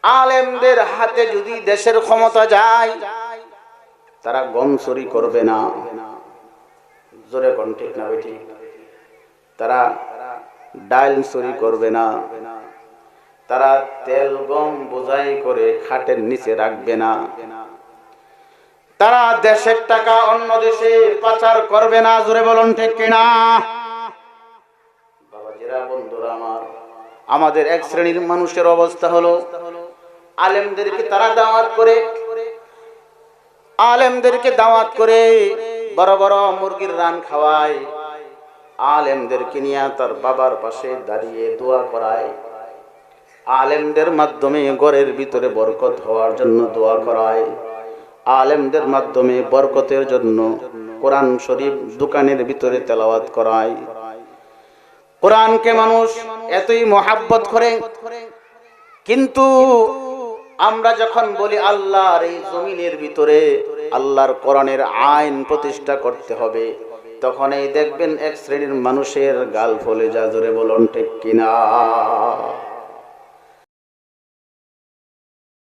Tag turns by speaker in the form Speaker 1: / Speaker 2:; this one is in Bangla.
Speaker 1: আলেমদের হাতে যদি দেশের ক্ষমতা যায়, তারা গম চুরি করবে না, জোরে কোন ঠিক না বেঠিক? তারা ডাল চুরি করবে না, তারা তেল গম বোঝাই করে খাটের নিচে রাখবে না, তারা দেশের টাকা অন্য দেশে পাচার করবে না, জোরে বলুন ঠিক কিনা? বাবাজিরা, বন্ধুরা আমার, আমাদের এক শ্রেণীর মানুষের অবস্থা হলো, আলেমদেরকে তারা দাওয়াত করে বড় বড় মুরগির রান খাওয়ায়, আলেমদেরকে নিয়ে তার বাবার পাশে দাঁড়িয়ে দোয়া করায়, আলেমদের মাধ্যমে ঘরের ভিতরে বরকত হওয়ার জন্য দোয়া করায়, আলেমদের মাধ্যমে বরকতের জন্য কোরআন শরীফ দোকানের ভিতরে তেলাওয়াত করায়। কোরআনকে মানুষ এতই মহাব্বত করে, কিন্তু আমরা যখন বলি আল্লাহর এই জমিনের ভিতরে আল্লাহর কোরআনের আইন প্রতিষ্ঠা করতে হবে, তখন এই দেখবেন এক শ্রেণীর মানুষের গাল ফলে যা, জোরে বলুন ঠিক কিনা?